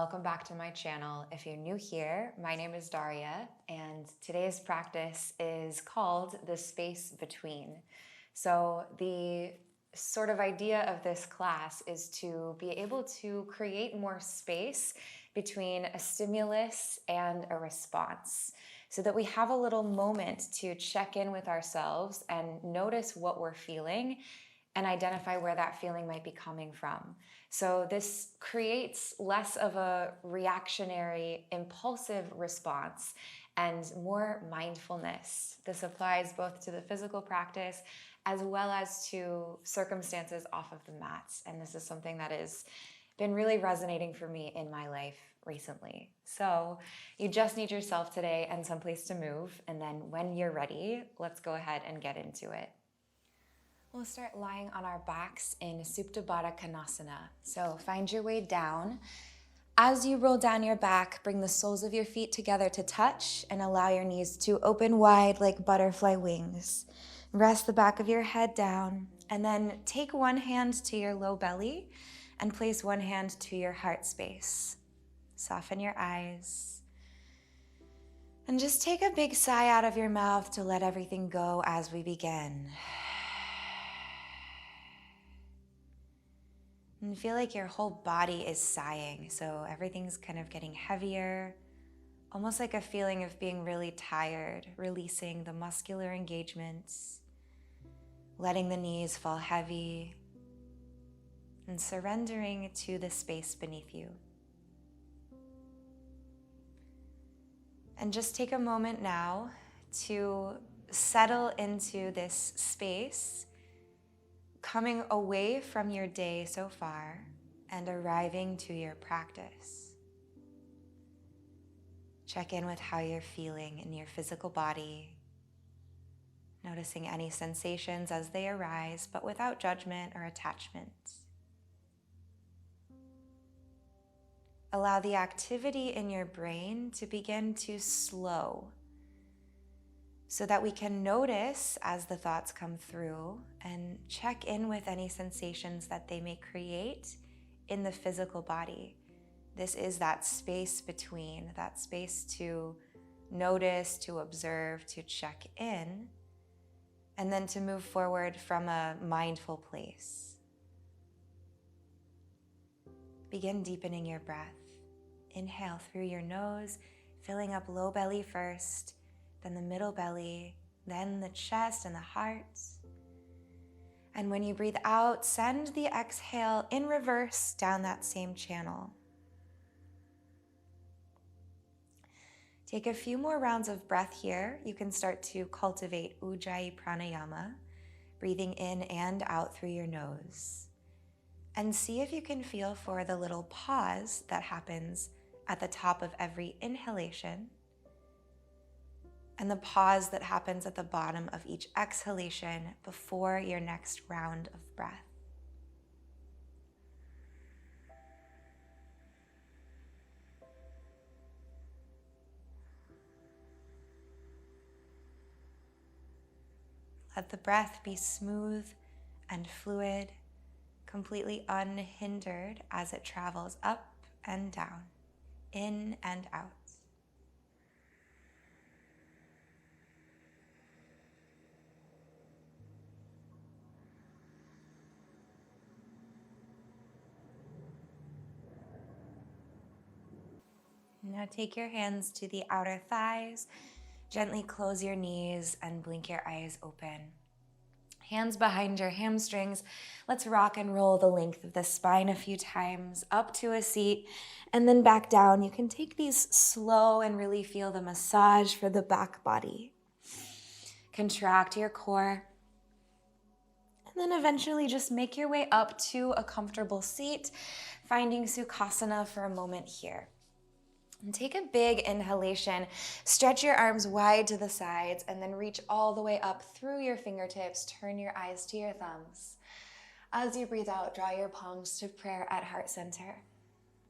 welcome back to my channel. If you're new here, my name is Daria, and today's practice is called the space between. So the sort of idea of this class is to be able to create more space between a stimulus and a response, so that we have a little moment to check in with ourselves and notice what we're feeling and identify where that feeling might be coming from. So this creates less of a reactionary, impulsive response and more mindfulness. This applies both to the physical practice as well as to circumstances off of the mat. And this is something that has been really resonating for me in my life recently. So you just need yourself today and someplace to move. And then when you're ready, let's go ahead and get into it. We'll start lying on our backs in Supta Baddha Konasana. So find your way down. As you roll down your back, bring the soles of your feet together to touch and allow your knees to open wide like butterfly wings. Rest the back of your head down and then take one hand to your low belly and place one hand to your heart space. Soften your eyes. And just take a big sigh out of your mouth to let everything go as we begin. And feel like your whole body is sighing, so everything's kind of getting heavier, almost like a feeling of being really tired, releasing the muscular engagements, letting the knees fall heavy, and surrendering to the space beneath you. And just take a moment now to settle into this space, coming away from your day so far and arriving to your practice. Check in with how you're feeling in your physical body, noticing any sensations as they arise, but without judgment or attachment. Allow the activity in your brain to begin to slow, so that we can notice as the thoughts come through and check in with any sensations that they may create in the physical body. This is that space between, that space to notice, to observe, to check in, and then to move forward from a mindful place. Begin deepening your breath. Inhale through your nose, filling up low belly first, then the middle belly, then the chest and the heart. And when you breathe out, send the exhale in reverse down that same channel. Take a few more rounds of breath here. You can start to cultivate Ujjayi Pranayama, breathing in and out through your nose. And see if you can feel for the little pause that happens at the top of every inhalation, and the pause that happens at the bottom of each exhalation before your next round of breath. Let the breath be smooth and fluid, completely unhindered as it travels up and down, in and out. Now take your hands to the outer thighs, gently close your knees and blink your eyes open. Hands behind your hamstrings. Let's rock and roll the length of the spine a few times, up to a seat, and then back down. You can take these slow and really feel the massage for the back body. Contract your core, and then eventually just make your way up to a comfortable seat, finding Sukhasana for a moment here. And take a big inhalation, stretch your arms wide to the sides, and then reach all the way up through your fingertips. Turn your eyes to your thumbs. As you breathe out, draw your palms to prayer at heart center.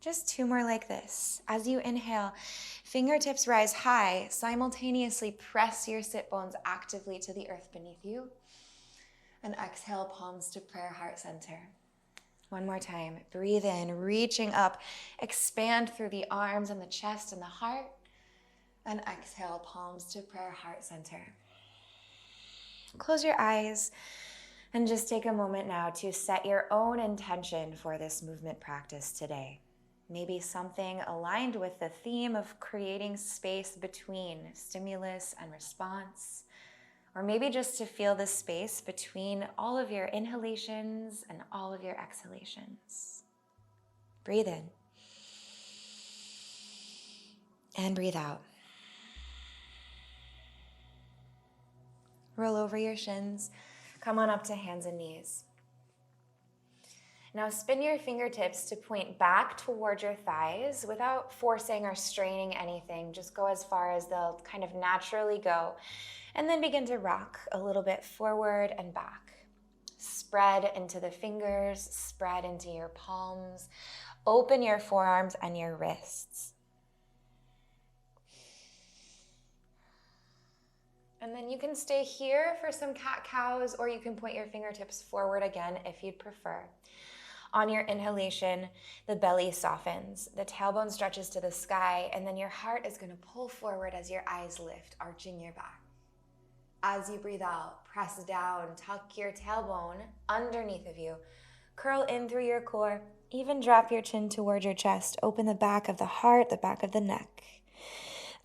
Just two more like this. As you inhale, fingertips rise high. Simultaneously press your sit bones actively to the earth beneath you. And exhale, palms to prayer, heart center. One more time. Breathe in, reaching up. Expand through the arms and the chest and the heart. And exhale, palms to prayer, heart center. Close your eyes and just take a moment now to set your own intention for this movement practice today. Maybe something aligned with the theme of creating space between stimulus and response. Or maybe just to feel the space between all of your inhalations and all of your exhalations. Breathe in. And breathe out. Roll over your shins. Come on up to hands and knees. Now spin your fingertips to point back toward your thighs without forcing or straining anything. Just go as far as they'll kind of naturally go. And then begin to rock a little bit forward and back. Spread into the fingers, spread into your palms. Open your forearms and your wrists. And then you can stay here for some cat-cows, or you can point your fingertips forward again if you'd prefer. On your inhalation, the belly softens, the tailbone stretches to the sky, and then your heart is going to pull forward as your eyes lift, arching your back. As you breathe out, press down, tuck your tailbone underneath of you. Curl in through your core, even drop your chin toward your chest. Open the back of the heart, the back of the neck.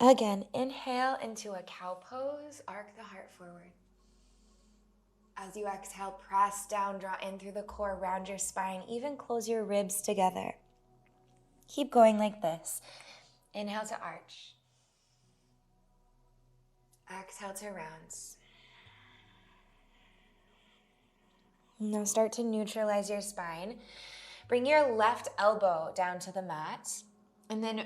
Again, inhale into a cow pose, arc the heart forward. As you exhale, press down, draw in through the core, round your spine, even close your ribs together. Keep going like this. Inhale to arch. Exhale to round. Now start to neutralize your spine. Bring your left elbow down to the mat, and then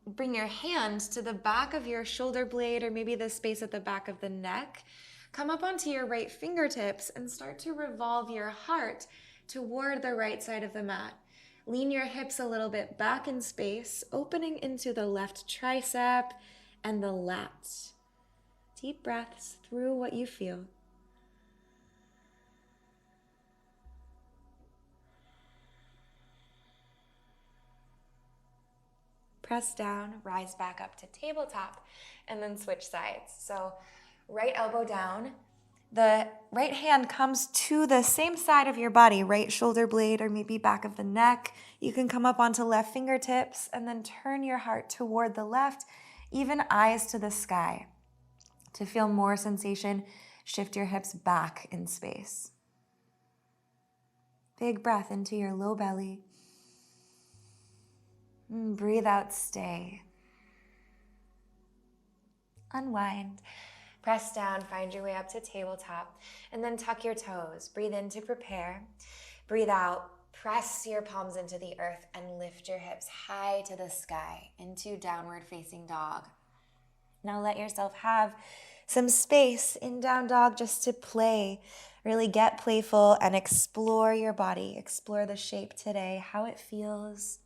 bring your hand to the back of your shoulder blade, or maybe the space at the back of the neck. Come up onto your right fingertips and start to revolve your heart toward the right side of the mat. Lean your hips a little bit back in space, opening into the left tricep and the lat. Deep breaths through what you feel. Press down, rise back up to tabletop, and then switch sides. So right elbow down. The right hand comes to the same side of your body, right shoulder blade or maybe back of the neck. You can come up onto left fingertips and then turn your heart toward the left, even eyes to the sky. To feel more sensation, shift your hips back in space. Big breath into your low belly. Breathe out, stay. Unwind. Press down, find your way up to tabletop, and then tuck your toes. Breathe in to prepare. Breathe out, press your palms into the earth and lift your hips high to the sky into downward facing dog. Now let yourself have some space in down dog just to play. Really get playful and explore your body. Explore the shape today, how it feels.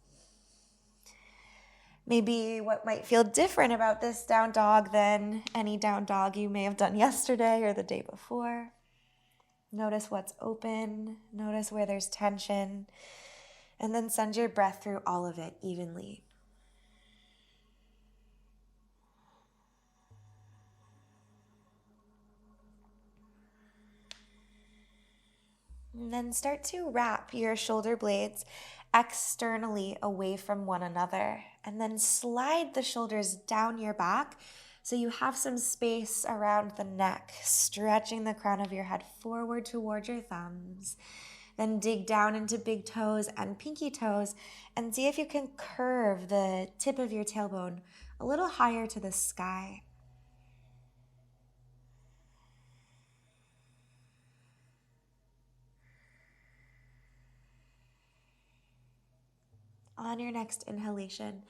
Maybe what might feel different about this down dog than any down dog you may have done yesterday or the day before. Notice what's open. Notice where there's tension. And then send your breath through all of it evenly. And then start to wrap your shoulder blades externally away from one another. And then slide the shoulders down your back so you have some space around the neck, stretching the crown of your head forward toward your thumbs. Then dig down into big toes and pinky toes and see if you can curve the tip of your tailbone a little higher to the sky. On your next inhalation,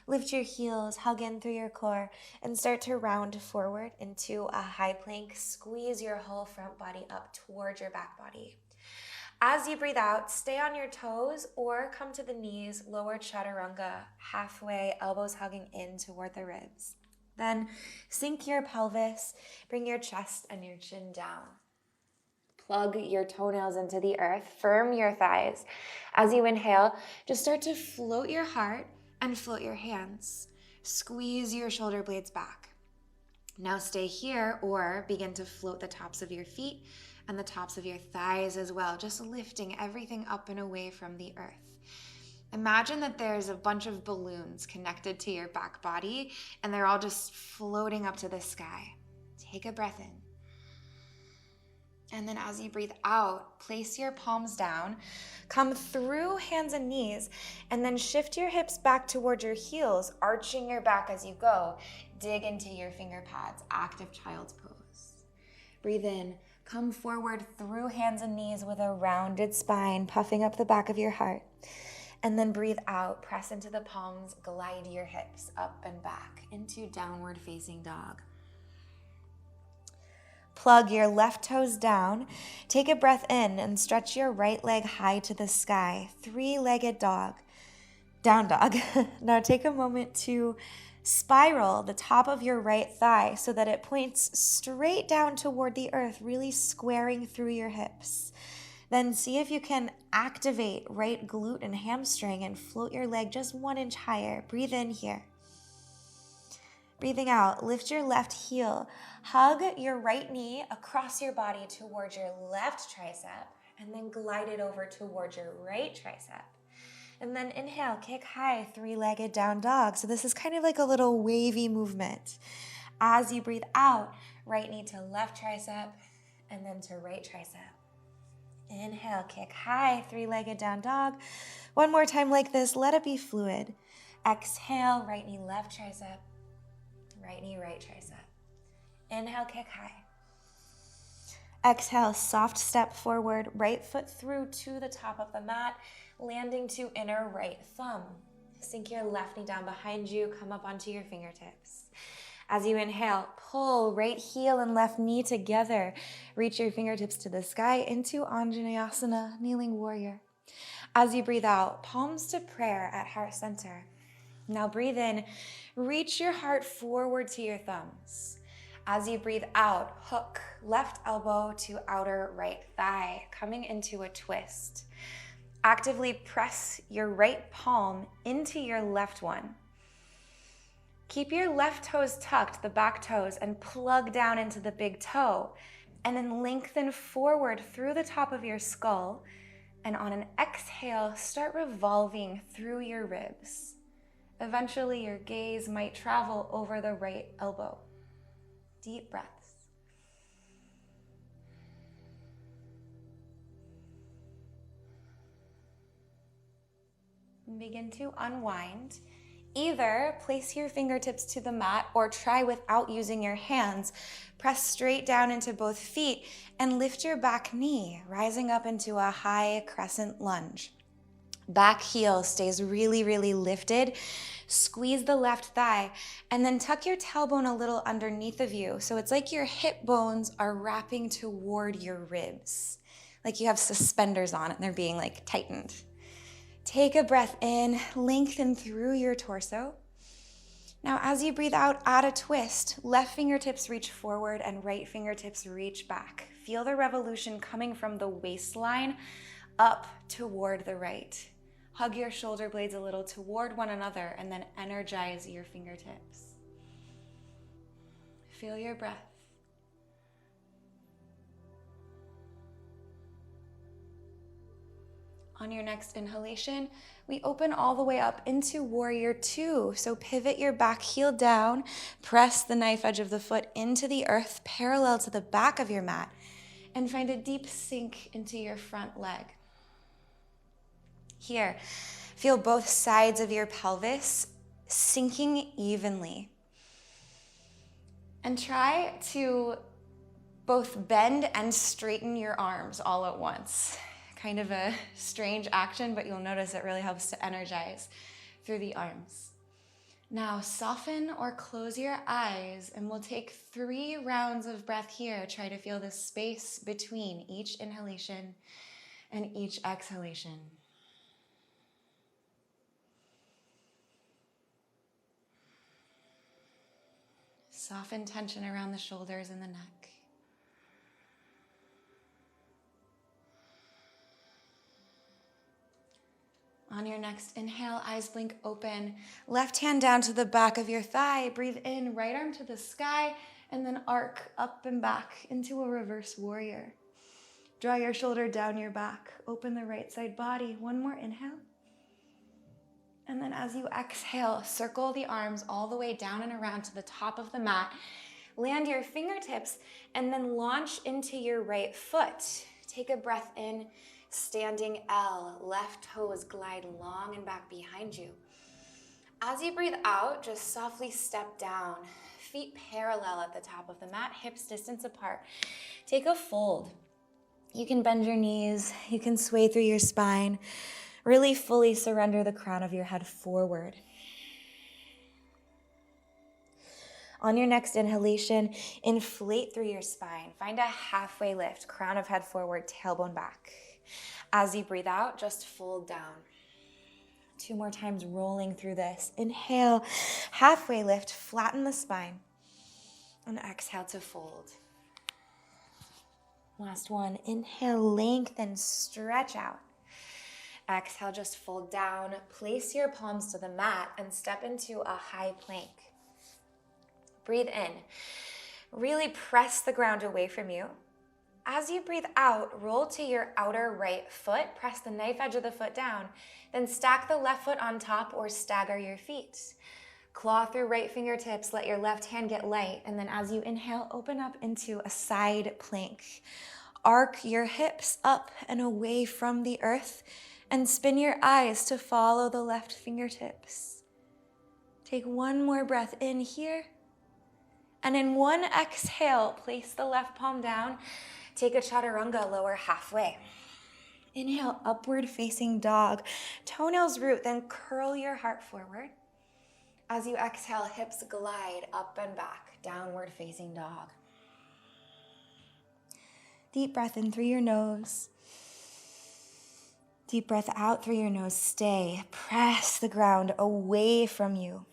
lift your heels, hug in through your core, and start to round forward into a high plank. Squeeze your whole front body up towards your back body. As you breathe out, stay on your toes or come to the knees, lower chaturanga, halfway, elbows hugging in toward the ribs. Then sink your pelvis, bring your chest and your chin down. plug your toenails into the earth, firm your thighs. As you inhale, just start to float your heart and float your hands. Squeeze your shoulder blades back. Now stay here or begin to float the tops of your feet and the tops of your thighs as well, just lifting everything up and away from the earth. Imagine that there's a bunch of balloons connected to your back body and they're all just floating up to the sky. Take a breath in. And then as you breathe out, place your palms down, come through hands and knees, and then shift your hips back towards your heels, arching your back as you go. Dig into your finger pads, active child's pose. Breathe in, come forward through hands and knees with a rounded spine, puffing up the back of your heart. And then breathe out, press into the palms, glide your hips up and back into downward facing dog. Plug your left toes down. Take a breath in and stretch your right leg high to the sky. Three-legged dog. Down dog. Now take a moment to spiral the top of your right thigh so that it points straight down toward the earth, really squaring through your hips. Then see if you can activate right glute and hamstring and float your leg just 1 inch higher. Breathe in here. Breathing out, lift your left heel. Hug your right knee across your body towards your left tricep, and then glide it over towards your right tricep. And then inhale, kick high, three-legged down dog. So this is kind of like a little wavy movement. As you breathe out, right knee to left tricep, and then to right tricep. Inhale, kick high, three-legged down dog. One more time like this, let it be fluid. Exhale, right knee, left tricep. Right knee, right tricep. Inhale, kick high. Exhale, soft step forward, right foot through to the top of the mat, landing to inner right thumb. Sink your left knee down behind you, come up onto your fingertips. As you inhale, pull right heel and left knee together. Reach your fingertips to the sky into Anjaneyasana, kneeling warrior. As you breathe out, palms to prayer at heart center. Now breathe in, reach your heart forward to your thumbs. As you breathe out, hook left elbow to outer right thigh, coming into a twist. Actively press your right palm into your left one. Keep your left toes tucked, the back toes, and plug down into the big toe. And then lengthen forward through the top of your skull. And on an exhale, start revolving through your ribs. Eventually, your gaze might travel over the right elbow. Deep breaths. And begin to unwind. Either place your fingertips to the mat or try without using your hands. Press straight down into both feet and lift your back knee, rising up into a high crescent lunge. Back heel stays really, really lifted. Squeeze the left thigh and then tuck your tailbone a little underneath of you. So it's like your hip bones are wrapping toward your ribs. Like you have suspenders on and they're being like tightened. Take a breath in, lengthen through your torso. Now as you breathe out, add a twist. Left fingertips reach forward and right fingertips reach back. Feel the revolution coming from the waistline up toward the right. Hug your shoulder blades a little toward one another and then energize your fingertips. Feel your breath. On your next inhalation, we open all the way up into warrior two. So pivot your back heel down, press the knife edge of the foot into the earth parallel to the back of your mat, and find a deep sink into your front leg. Here, feel both sides of your pelvis sinking evenly. And try to both bend and straighten your arms all at once. Kind of a strange action, but you'll notice it really helps to energize through the arms. Now soften or close your eyes and we'll take 3 rounds of breath here. Try to feel the space between each inhalation and each exhalation. Soften tension around the shoulders and the neck. On your next inhale, eyes blink open. Left hand down to the back of your thigh. Breathe in, right arm to the sky, and then arc up and back into a reverse warrior. Draw your shoulder down your back. Open the right side body. One more inhale. And then as you exhale, circle the arms all the way down and around to the top of the mat. Land your fingertips and then launch into your right foot. Take a breath in, standing L. Left toes glide long and back behind you. As you breathe out, just softly step down. Feet parallel at the top of the mat, hips distance apart. Take a fold. You can bend your knees, you can sway through your spine. Really fully surrender the crown of your head forward. On your next inhalation, inflate through your spine. Find a halfway lift, crown of head forward, tailbone back. As you breathe out, just fold down. 2 more times rolling through this. Inhale, halfway lift, flatten the spine. And exhale to fold. Last one, inhale, lengthen, stretch out. Exhale, just fold down. Place your palms to the mat and step into a high plank. Breathe in. Really press the ground away from you. As you breathe out, roll to your outer right foot. Press the knife edge of the foot down. Then stack the left foot on top or stagger your feet. Claw through right fingertips. Let your left hand get light. And then as you inhale, open up into a side plank. Arc your hips up and away from the earth and spin your eyes to follow the left fingertips. Take one more breath in here. And in one exhale, place the left palm down. Take a chaturanga, lower halfway. Inhale, upward facing dog. Toenails root, then curl your heart forward. As you exhale, hips glide up and back, downward facing dog. Deep breath in through your nose. Deep breath out through your nose. Stay. Press the ground away from you.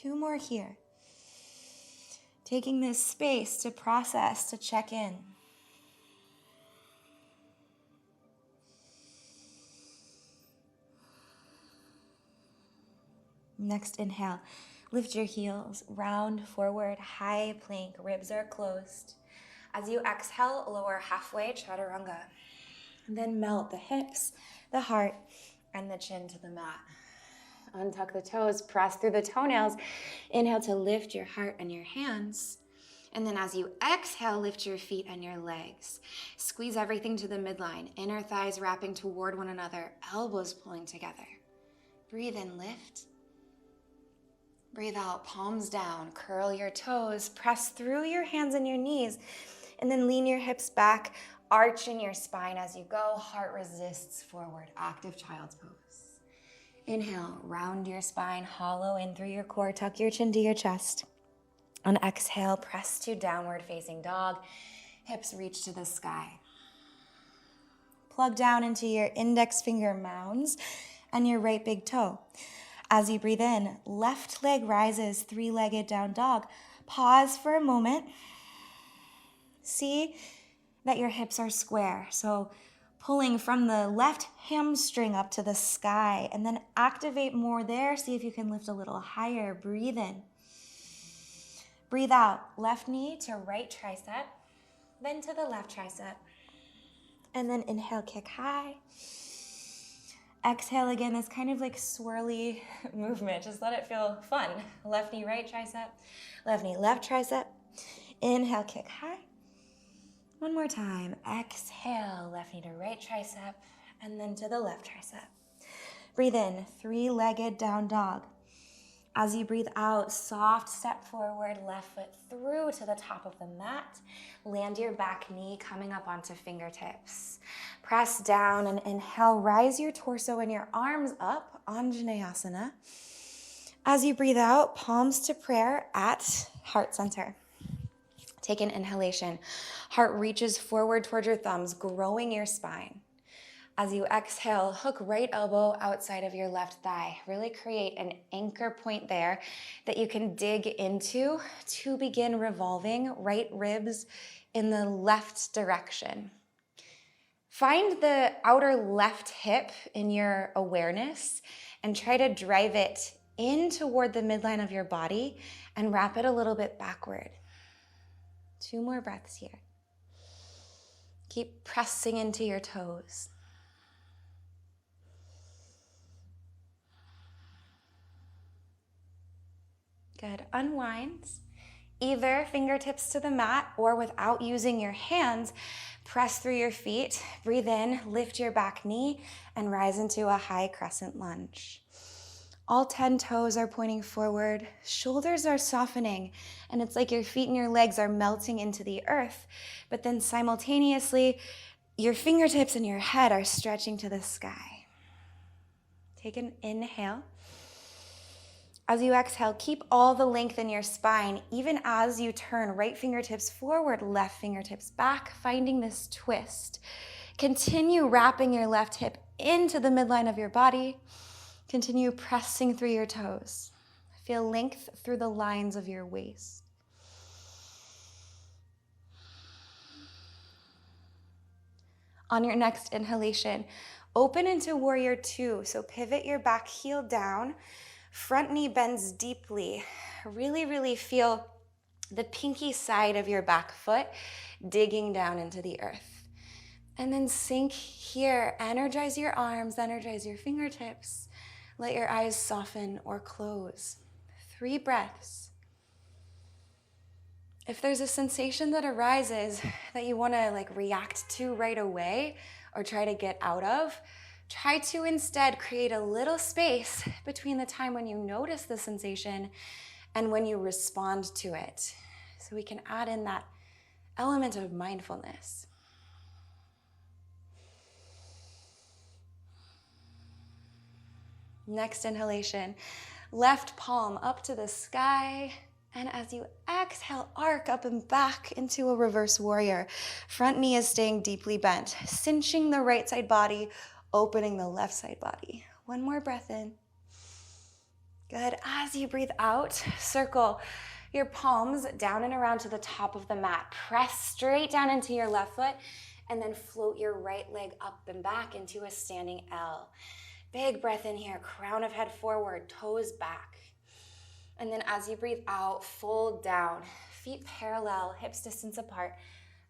2 more here. Taking this space to process, to check in. Next inhale, lift your heels, round forward, high plank, ribs are closed. As you exhale, lower halfway, chaturanga. And then melt the hips, the heart, and the chin to the mat. Untuck the toes, press through the toenails. Inhale to lift your heart and your hands. And then as you exhale, lift your feet and your legs. Squeeze everything to the midline, inner thighs wrapping toward one another, elbows pulling together. Breathe in, lift. Breathe out, palms down, curl your toes, press through your hands and your knees, and then lean your hips back, arching your spine as you go. Heart resists forward, active child's pose. Inhale, round your spine, hollow in through your core, tuck your chin to your chest. On exhale, press to downward facing dog, hips reach to the sky. Plug down into your index finger mounds and your right big toe. As you breathe in, left leg rises, 3-legged down dog. Pause for a moment. See that your hips are square. So pulling from the left hamstring up to the sky, and then activate more there. See if you can lift a little higher. Breathe in. Breathe out. Left knee to right tricep, then to the left tricep. And then inhale, kick high. Exhale again, this kind of like swirly movement. Just let it feel fun. Left knee, right tricep. Left knee, left tricep. Inhale, kick high. One more time. Exhale, left knee to right tricep, and then to the left tricep. Breathe in, 3-legged down dog. As you breathe out, soft step forward, left foot through to the top of the mat. Land your back knee coming up onto fingertips. Press down and inhale, rise your torso and your arms up, Anjaneyasana. As you breathe out, palms to prayer at heart center. Take an inhalation. Heart reaches forward towards your thumbs, growing your spine. As you exhale, hook right elbow outside of your left thigh. Really create an anchor point there that you can dig into to begin revolving right ribs in the left direction. Find the outer left hip in your awareness and try to drive it in toward the midline of your body and wrap it a little bit backward. 2 more breaths here. Keep pressing into your toes. Good. Unwind. Either fingertips to the mat or without using your hands, press through your feet. Breathe in, lift your back knee, and rise into a high crescent lunge. All 10 toes are pointing forward. Shoulders are softening, and it's like your feet and your legs are melting into the earth. But then simultaneously, your fingertips and your head are stretching to the sky. Take an inhale. As you exhale, keep all the length in your spine, even as you turn right fingertips forward, left fingertips back, finding this twist. Continue wrapping your left hip into the midline of your body. Continue pressing through your toes. Feel length through the lines of your waist. On your next inhalation, open into warrior 2. So pivot your back heel down. Front knee bends deeply. Really feel the pinky side of your back foot digging down into the earth. And then sink here. Energize your arms, energize your fingertips. Let your eyes soften or close. 3 breaths. If there's a sensation that arises that you want to react to right away or try to get out of, try to instead create a little space between the time when you notice the sensation and when you respond to it. So we can add in that element of mindfulness. Next inhalation, left palm up to the sky. And as you exhale, arc up and back into a reverse warrior. Front knee is staying deeply bent, cinching the right side body, opening the left side body. 1 more breath in. Good. As you breathe out, circle your palms down and around to the top of the mat. Press straight down into your left foot and then float your right leg up and back into a standing L. Big breath in here, crown of head forward, toes back. And then as you breathe out, fold down, feet parallel, hips distance apart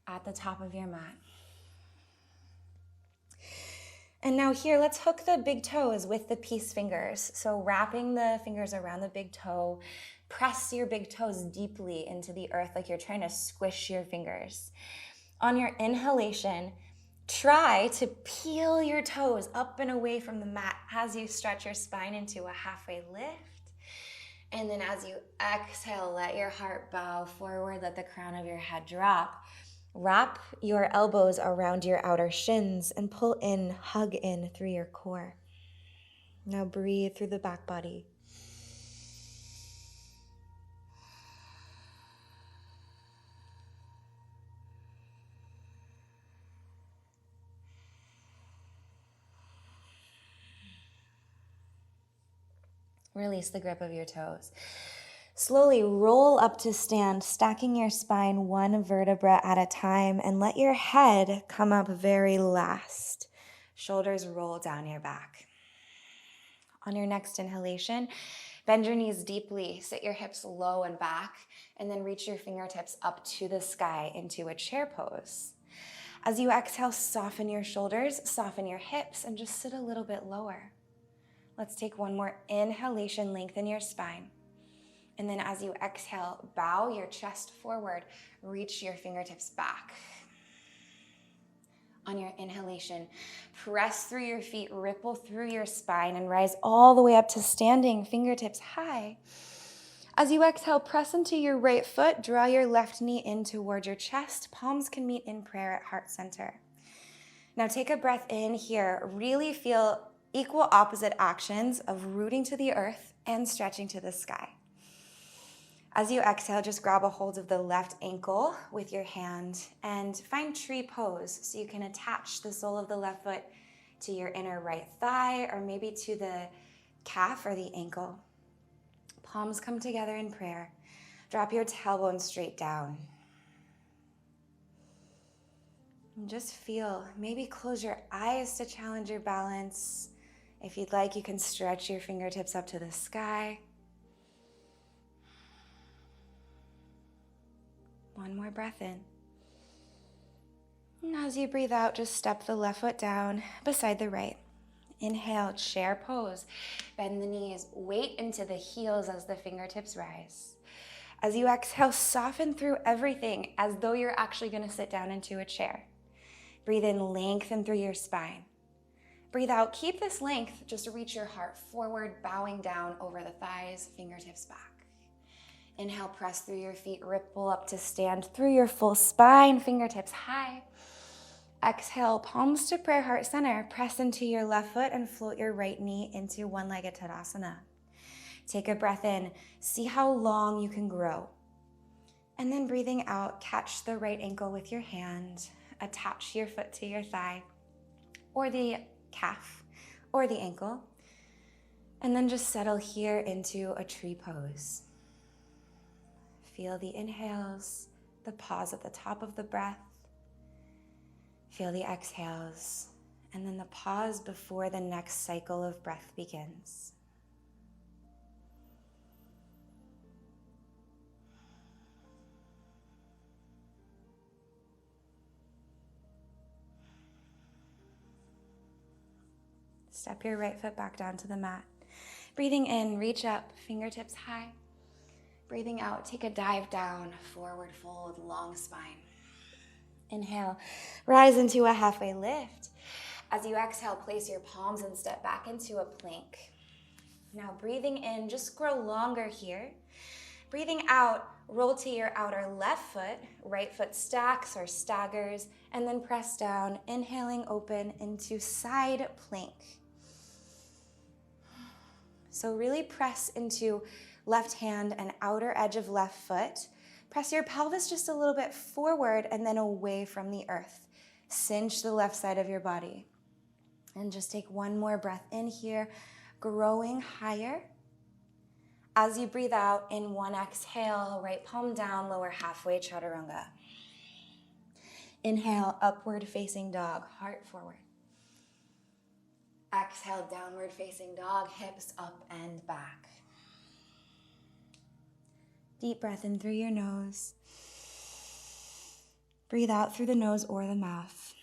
at the top of your mat. And now here, let's hook the big toes with the peace fingers. So wrapping the fingers around the big toe, press your big toes deeply into the earth like you're trying to squish your fingers. On your inhalation, try to peel your toes up and away from the mat as you stretch your spine into a halfway lift. And then as you exhale, let your heart bow forward, let the crown of your head drop. Wrap your elbows around your outer shins and pull in, hug in through your core. Now breathe through the back body. Release the grip of your toes. Slowly roll up to stand, stacking your spine 1 vertebra at a time, and let your head come up very last. Shoulders roll down your back. On your next inhalation, bend your knees deeply, sit your hips low and back, and then reach your fingertips up to the sky into a chair pose. As you exhale, soften your shoulders, soften your hips, and just sit a little bit lower. Let's take 1 more inhalation, lengthen your spine. And then as you exhale, bow your chest forward, reach your fingertips back. On your inhalation, press through your feet, ripple through your spine, and rise all the way up to standing, fingertips high. As you exhale, press into your right foot, draw your left knee in toward your chest. Palms can meet in prayer at heart center. Now take a breath in here. Really feel equal opposite actions of rooting to the earth and stretching to the sky. As you exhale, just grab a hold of the left ankle with your hand and find tree pose. So you can attach the sole of the left foot to your inner right thigh or maybe to the calf or the ankle. Palms come together in prayer. Drop your tailbone straight down. And just feel, maybe close your eyes to challenge your balance. If you'd like, you can stretch your fingertips up to the sky. One more breath in. And as you breathe out, just step the left foot down beside the right. Inhale, chair pose. Bend the knees, weight into the heels as the fingertips rise. As you exhale, soften through everything as though you're actually going to sit down into a chair. Breathe in, lengthen through your spine. Breathe out, keep this length, just reach your heart forward, bowing down over the thighs, fingertips back. Inhale, press through your feet, ripple up to stand through your full spine, fingertips high. Exhale, palms to prayer, heart center. Press into your left foot and float your right knee into one-legged Tadasana. Take a breath in, see how long you can grow. And then breathing out, catch the right ankle with your hand, attach your foot to your thigh, or the calf, or the ankle. And then just settle here into a tree pose. Feel the inhales, the pause at the top of the breath. Feel the exhales, and then the pause before the next cycle of breath begins. Step your right foot back down to the mat. Breathing in, reach up, fingertips high. Breathing out, take a dive down, forward fold, long spine. Inhale, rise into a halfway lift. As you exhale, place your palms and step back into a plank. Now breathing in, just grow longer here. Breathing out, roll to your outer left foot, right foot stacks or staggers, and then press down, inhaling open into side plank. So really press into left hand and outer edge of left foot. Press your pelvis just a little bit forward and then away from the earth. Cinch the left side of your body. And just take one more breath in here, growing higher. As you breathe out, in one exhale, right palm down, lower halfway, chaturanga. Inhale, upward facing dog, heart forward. Exhale, downward facing dog, hips up and back. Deep breath in through your nose. Breathe out through the nose or the mouth.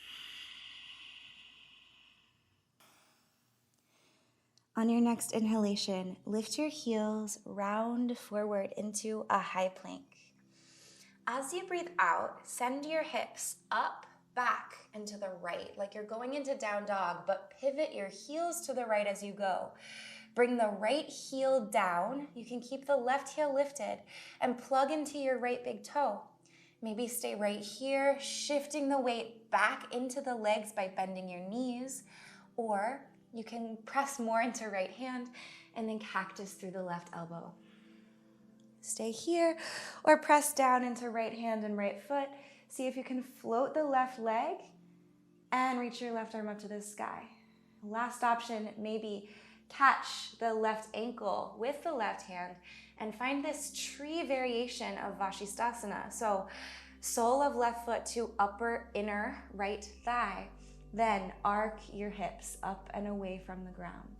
On your next inhalation, lift your heels, round forward into a high plank. As you breathe out, send your hips up, back, and to the right, like you're going into down dog, but pivot your heels to the right as you go. Bring the right heel down. You can keep the left heel lifted and plug into your right big toe. Maybe stay right here, shifting the weight back into the legs by bending your knees, or you can press more into right hand and then cactus through the left elbow. Stay here or press down into right hand and right foot. See if you can float the left leg and reach your left arm up to the sky. Last option, maybe catch the left ankle with the left hand and find this tree variation of Vashisthasana. So sole of left foot to upper inner right thigh. Then arc your hips up and away from the ground.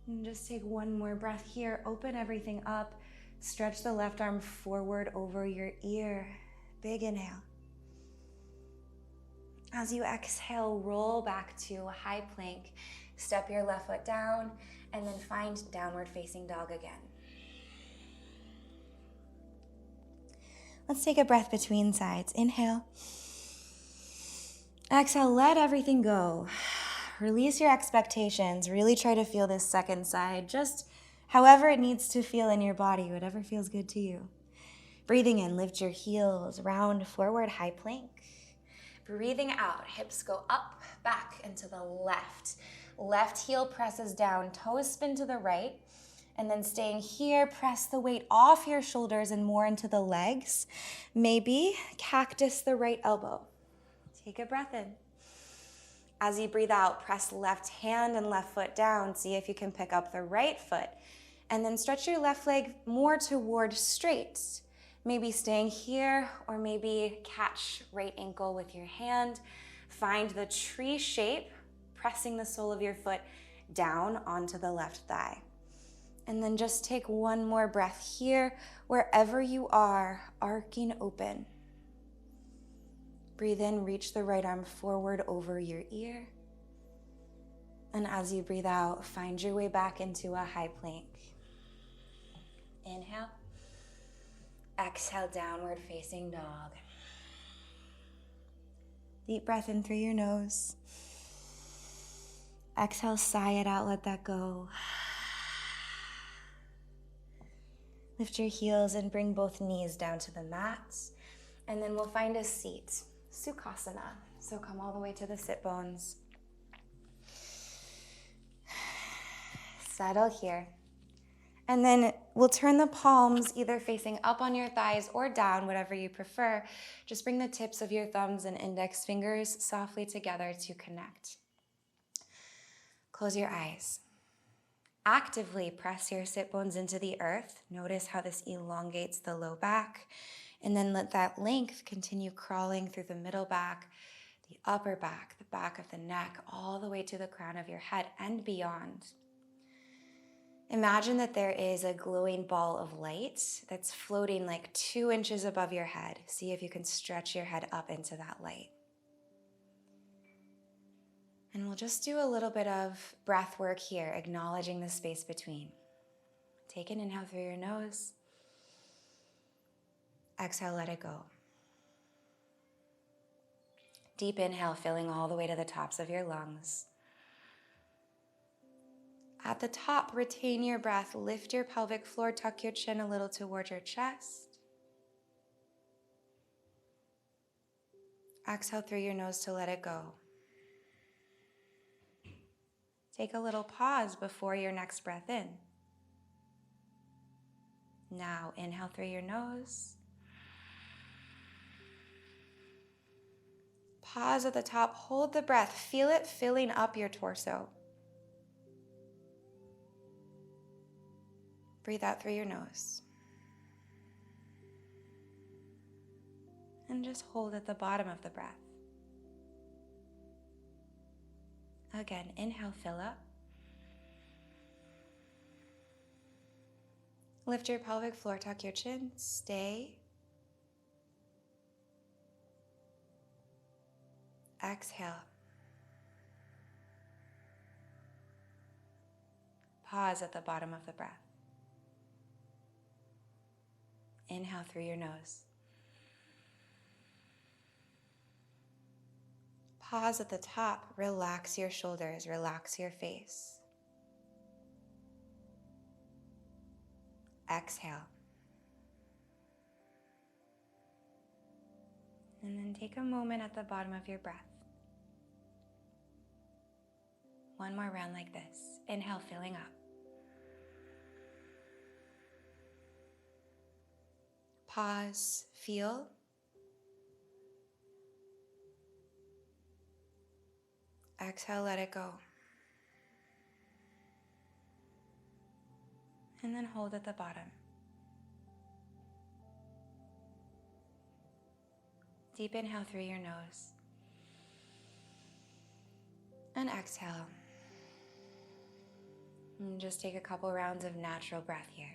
And just take one more breath here. Open everything up. Stretch the left arm forward over your ear. Big inhale. As you exhale, roll back to a high plank. Step your left foot down and then find downward facing dog again. Let's take a breath between sides. Inhale. Exhale, let everything go. Release your expectations. Really try to feel this second side, just however it needs to feel in your body, whatever feels good to you. Breathing in, lift your heels, round forward, high plank. Breathing out, hips go up, back, and to the left. Left heel presses down, toes spin to the right. And then staying here, press the weight off your shoulders and more into the legs. Maybe cactus the right elbow. Take a breath in. As you breathe out, press left hand and left foot down. See if you can pick up the right foot. And then stretch your left leg more toward straight. maybe staying here, or maybe catch right ankle with your hand. Find the tree shape, pressing the sole of your foot down onto the left thigh. And then just take one more breath here, wherever you are, arcing open. Breathe in, reach the right arm forward over your ear. And as you breathe out, find your way back into a high plank. Inhale. Exhale, downward facing dog. Deep breath in through your nose. Exhale, sigh it out, let that go. Lift your heels and bring both knees down to the mat. And then we'll find a seat, Sukhasana. So come all the way to the sit bones. Settle here. And then we'll turn the palms either facing up on your thighs or down, whatever you prefer. Just bring the tips of your thumbs and index fingers softly together to connect. Close your eyes. Actively press your sit bones into the earth. Notice how this elongates the low back. And then let that length continue crawling through the middle back, the upper back, the back of the neck, all the way to the crown of your head and beyond. Imagine that there is a glowing ball of light that's floating like 2 inches above your head. See if you can stretch your head up into that light. And we'll just do a little bit of breath work here, acknowledging the space between. Take an inhale through your nose. Exhale, let it go. Deep inhale, filling all the way to the tops of your lungs. At the top, retain your breath. Lift your pelvic floor, tuck your chin a little toward your chest. Exhale through your nose to let it go. Take a little pause before your next breath in. Now, inhale through your nose. Pause at the top, hold the breath. Feel it filling up your torso. Breathe out through your nose. And just hold at the bottom of the breath. Again, inhale, fill up. Lift your pelvic floor, tuck your chin, stay. Exhale. Pause at the bottom of the breath. Inhale through your nose. Pause at the top. Relax your shoulders. Relax your face. Exhale. And then take a moment at the bottom of your breath. One more round like this. Inhale, filling up. Pause, feel. Exhale, let it go. And then hold at the bottom. Deep inhale through your nose. And exhale. And just take a couple rounds of natural breath here.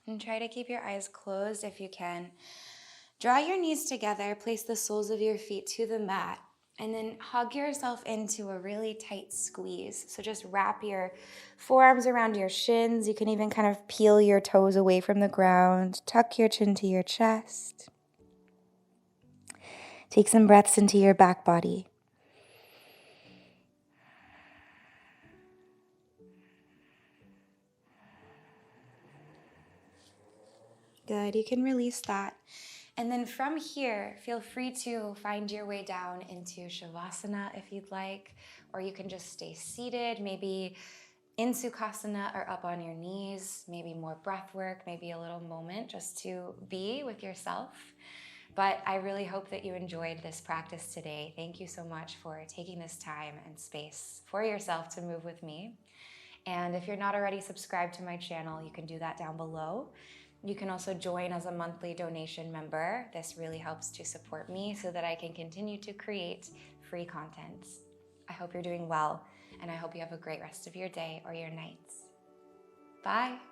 And try to keep your eyes closed if you can. Draw your knees together, place the soles of your feet to the mat, and then hug yourself into a really tight squeeze. So just wrap your forearms around your shins. You can even kind of peel your toes away from the ground. Tuck your chin to your chest. Take some breaths into your back body. Good, you can release that. And then from here, feel free to find your way down into Shavasana if you'd like, or you can just stay seated, maybe in Sukhasana or up on your knees, maybe more breath work, maybe a little moment just to be with yourself. But I really hope that you enjoyed this practice today. Thank you so much for taking this time and space for yourself to move with me. And if you're not already subscribed to my channel, you can do that down below. You can also join as a monthly donation member. This really helps to support me so that I can continue to create free content. I hope you're doing well, and I hope you have a great rest of your day or your night. Bye.